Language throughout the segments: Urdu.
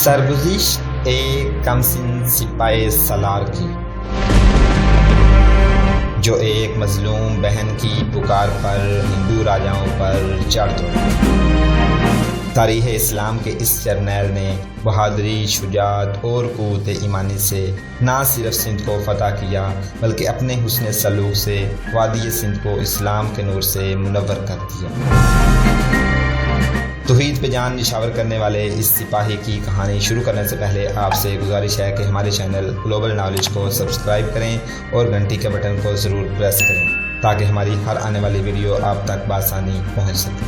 سرگزشت ایک کمسن سپاہی سالار کی، جو ایک مظلوم بہن کی پکار پر ہندو راجاؤں پر چڑھ دوڑا۔ تاریخ اسلام کے اس جرنیل نے بہادری، شجاعت اور قوت ایمانی سے نہ صرف سندھ کو فتح کیا بلکہ اپنے حسن سلوک سے وادی سندھ کو اسلام کے نور سے منور کر دیا۔ توحید پہ جان نشاور کرنے والے اس سپاہی کی کہانی شروع کرنے سے پہلے آپ سے گزارش ہے کہ ہمارے چینل گلوبل نالج کو سبسکرائب کریں اور گھنٹی کے بٹن کو ضرور پریس کریں تاکہ ہماری ہر آنے والی ویڈیو آپ تک بآسانی پہنچ سکے۔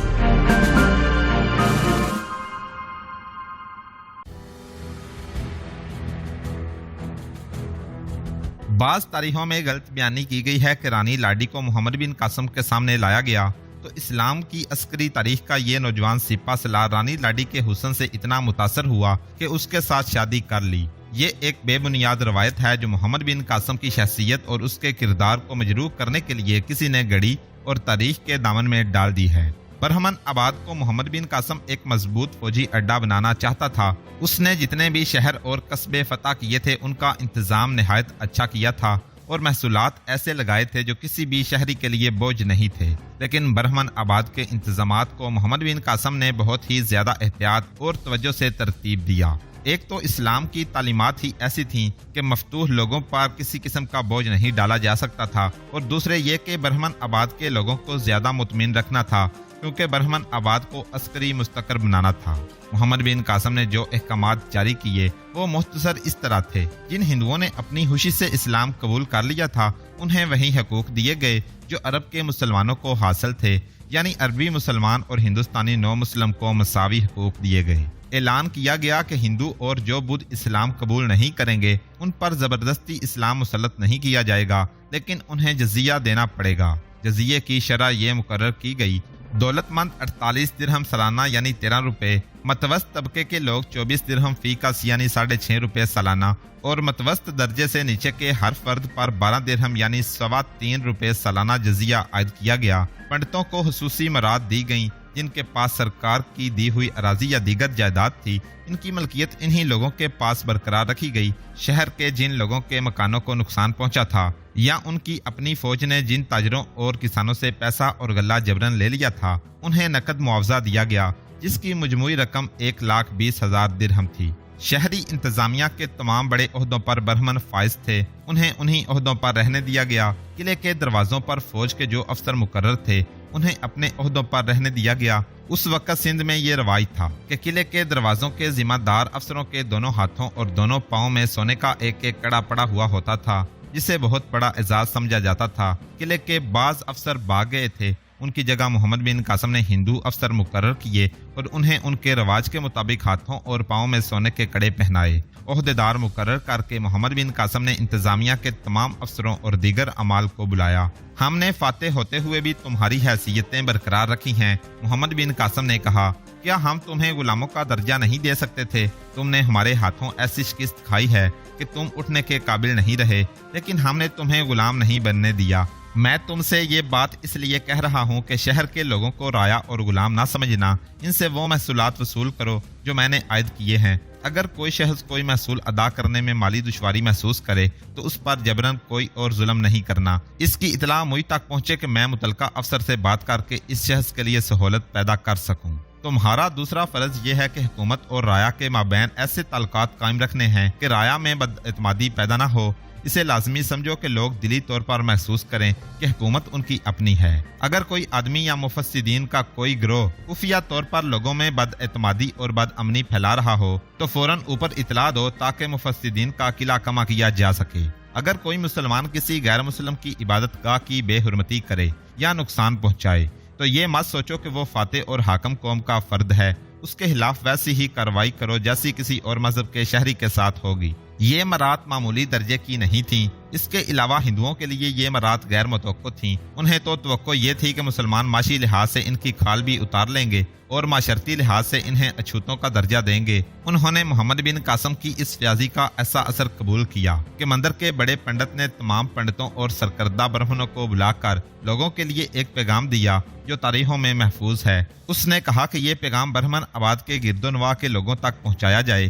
بعض تاریخوں میں غلط بیانی کی گئی ہے کہ رانی لاڈی کو محمد بن قاسم کے سامنے لایا گیا تو اسلام کی عسکری تاریخ کا یہ نوجوان سپاہ سالار رانی لاڈی کے حسن سے اتنا متاثر ہوا کہ اس کے ساتھ شادی کر لی۔ یہ ایک بے بنیاد روایت ہے جو محمد بن قاسم کی شخصیت اور اس کے کردار کو مجروح کرنے کے لیے کسی نے گڑی اور تاریخ کے دامن میں ڈال دی ہے۔ برہمن آباد کو محمد بن قاسم ایک مضبوط فوجی اڈا بنانا چاہتا تھا۔ اس نے جتنے بھی شہر اور قصبے فتح کیے تھے ان کا انتظام نہایت اچھا کیا تھا اور محصولات ایسے لگائے تھے جو کسی بھی شہری کے لیے بوجھ نہیں تھے، لیکن برہمن آباد کے انتظامات کو محمد بن قاسم نے بہت ہی زیادہ احتیاط اور توجہ سے ترتیب دیا۔ ایک تو اسلام کی تعلیمات ہی ایسی تھیں کہ مفتوح لوگوں پر کسی قسم کا بوجھ نہیں ڈالا جا سکتا تھا، اور دوسرے یہ کہ برہمن آباد کے لوگوں کو زیادہ مطمئن رکھنا تھا کیونکہ برہمن آباد کو عسکری مستقر بنانا تھا۔ محمد بن قاسم نے جو احکامات جاری کیے وہ مختصر اس طرح تھے: جن ہندوؤں نے اپنی خوشی سے اسلام قبول کر لیا تھا انہیں وہی حقوق دیے گئے جو عرب کے مسلمانوں کو حاصل تھے، یعنی عربی مسلمان اور ہندوستانی نو مسلم کو مساوی حقوق دیے گئے۔ اعلان کیا گیا کہ ہندو اور جو بدھ اسلام قبول نہیں کریں گے ان پر زبردستی اسلام مسلط نہیں کیا جائے گا، لیکن انہیں جزیہ دینا پڑے گا۔ جزیے کی شرح یہ مقرر کی گئی: دولت مند 48 درہم سالانہ یعنی 13 روپے، متوسط طبقے کے لوگ 24 درہم فی کس یعنی 6.5 روپے سالانہ، اور متوسط درجے سے نیچے کے ہر فرد پر 12 درہم یعنی 3.25 روپے سالانہ جزیہ عائد کیا گیا۔ پنڈتوں کو خصوصی مراد دی گئیں جن کے پاس سرکار کی دی ہوئی اراضی یا دیگر جائیداد تھی، ان کی ملکیت انہی لوگوں کے پاس برقرار رکھی گئی۔ شہر کے جن لوگوں کے مکانوں کو نقصان پہنچا تھا یا ان کی اپنی فوج نے جن تاجروں اور کسانوں سے پیسہ اور غلہ جبرن لے لیا تھا انہیں نقد معاوضہ دیا گیا، جس کی مجموعی رقم 1,20,000 درہم تھی۔ شہری انتظامیہ کے تمام بڑے عہدوں پر برہمن فائز تھے، انہیں انہی عہدوں پر رہنے دیا گیا۔ قلعے کے دروازوں پر فوج کے جو افسر مقرر تھے انہیں اپنے عہدوں پر رہنے دیا گیا۔ اس وقت سندھ میں یہ رواج تھا کہ قلعے کے دروازوں کے ذمہ دار افسروں کے دونوں ہاتھوں اور دونوں پاؤں میں سونے کا ایک ایک کڑا پڑا ہوا ہوتا تھا، جسے بہت بڑا اعزاز سمجھا جاتا تھا۔ قلعے کے بعض افسر بھاگ گئے تھے، ان کی جگہ محمد بن قاسم نے ہندو افسر مقرر کیے اور انہیں ان کے رواج کے مطابق ہاتھوں اور پاؤں میں سونے کے کڑے پہنائے۔ عہدیدار مقرر کر کے محمد بن قاسم نے انتظامیہ کے تمام افسروں اور دیگر اعمال کو بلایا۔ ہم نے فاتح ہوتے ہوئے بھی تمہاری حیثیتیں برقرار رکھی ہیں، محمد بن قاسم نے کہا۔ کیا ہم تمہیں غلاموں کا درجہ نہیں دے سکتے تھے؟ تم نے ہمارے ہاتھوں ایسی شکست کھائی ہے کہ تم اٹھنے کے قابل نہیں رہے، لیکن ہم نے تمہیں غلام نہیں بننے دیا۔ میں تم سے یہ بات اس لیے کہہ رہا ہوں کہ شہر کے لوگوں کو رایا اور غلام نہ سمجھنا، ان سے وہ محصولات وصول کرو جو میں نے عائد کیے ہیں۔ اگر کوئی شخص کوئی محصول ادا کرنے میں مالی دشواری محسوس کرے تو اس پر جبرن کوئی اور ظلم نہیں کرنا۔ اس کی اطلاع مجھ تک پہنچے کہ میں متعلقہ افسر سے بات کر کے اس شخص کے لیے سہولت پیدا کر سکوں۔ تمہارا دوسرا فرض یہ ہے کہ حکومت اور رایا کے مابین ایسے تعلقات قائم رکھنے ہیں کہ رایا میں بد اعتمادی پیدا نہ ہو۔ اسے لازمی سمجھو کہ لوگ دلی طور پر محسوس کریں کہ حکومت ان کی اپنی ہے۔ اگر کوئی آدمی یا مفسدین کا کوئی گروہ خفیہ طور پر لوگوں میں بد اعتمادی اور بد امنی پھیلا رہا ہو تو فوراً اوپر اطلاع دو تاکہ مفسدین کا قلعہ کما کیا جا سکے۔ اگر کوئی مسلمان کسی غیر مسلم کی عبادت گاہ کی بے حرمتی کرے یا نقصان پہنچائے تو یہ مت سوچو کہ وہ فاتح اور حاکم قوم کا فرد ہے، اس کے خلاف ویسی ہی کارروائی کرو جیسی کسی اور مذہب کے شہری کے ساتھ ہوگی۔ یہ مرات معمولی درجے کی نہیں تھیں، اس کے علاوہ ہندوؤں کے لیے یہ مرات غیر متوقع تھیں۔ انہیں تو توقع یہ تھی کہ مسلمان معاشی لحاظ سے ان کی کھال بھی اتار لیں گے اور معاشرتی لحاظ سے انہیں اچھوتوں کا درجہ دیں گے۔ انہوں نے محمد بن قاسم کی اس فیاضی کا ایسا اثر قبول کیا کہ مندر کے بڑے پنڈت نے تمام پنڈتوں اور سرکردہ برہمنوں کو بلا کر لوگوں کے لیے ایک پیغام دیا جو تاریخوں میں محفوظ ہے۔ اس نے کہا کہ یہ پیغام برہمن آباد کے گرد و نواح کے لوگوں تک پہنچایا جائے۔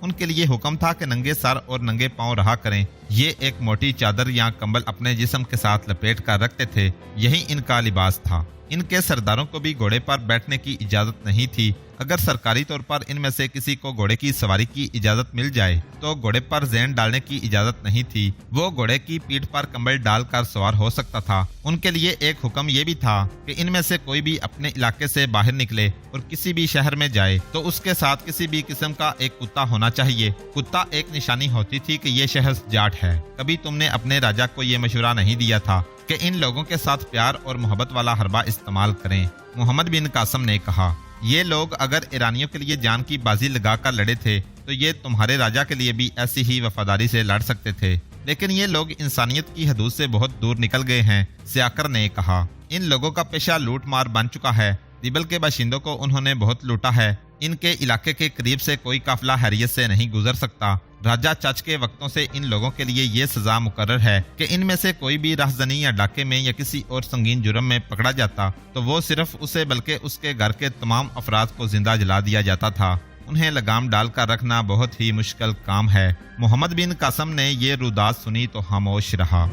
ان کے لیے حکم تھا کہ ننگے سر اور ننگے پاؤں رہا کریں۔ یہ ایک موٹی چادر یا کمبل اپنے جسم کے ساتھ لپیٹ کر رکھتے تھے، یہی ان کا لباس تھا۔ ان کے سرداروں کو بھی گھوڑے پر بیٹھنے کی اجازت نہیں تھی۔ اگر سرکاری طور پر ان میں سے کسی کو گھوڑے کی سواری کی اجازت مل جائے تو گھوڑے پر زین ڈالنے کی اجازت نہیں تھی۔ وہ گھوڑے کی پیٹھ پر کمبل ڈال کر سوار ہو سکتا تھا۔ ان کے لیے ایک حکم یہ بھی تھا کہ ان میں سے کوئی بھی اپنے علاقے سے باہر نکلے اور کسی بھی شہر میں جائے تو اس کے ساتھ کسی بھی قسم کا ایک کتا ہونا چاہیے۔ کتا ایک نشانی ہوتی تھی کہ یہ شخص جاٹ ہے۔ کبھی تم نے اپنے راجا کو یہ مشورہ نہیں دیا تھا کہ ان لوگوں کے ساتھ پیار اور محبت والا حربہ استعمال کریں؟ محمد بن قاسم نے کہا، یہ لوگ اگر ایرانیوں کے لیے جان کی بازی لگا کر لڑے تھے تو یہ تمہارے راجا کے لیے بھی ایسی ہی وفاداری سے لڑ سکتے تھے، لیکن یہ لوگ انسانیت کی حدود سے بہت دور نکل گئے ہیں۔ سیاکر نے کہا، ان لوگوں کا پیشہ لوٹ مار بن چکا ہے۔ دیبل کے باشندوں کو انہوں نے بہت لوٹا ہے۔ ان کے علاقے کے قریب سے کوئی قافلہ حیریت سے نہیں گزر سکتا۔ راجہ چچ کے وقتوں سے ان لوگوں کے لیے یہ سزا مقرر ہے کہ ان میں سے کوئی بھی راہزنی یا ڈاکے میں یا کسی اور سنگین جرم میں پکڑا جاتا تو وہ صرف اسے بلکہ اس کے گھر کے تمام افراد کو زندہ جلا دیا جاتا تھا۔ انہیں لگام ڈال کر رکھنا بہت ہی مشکل کام ہے۔ محمد بن قاسم نے یہ رودات سنی تو خاموش رہا۔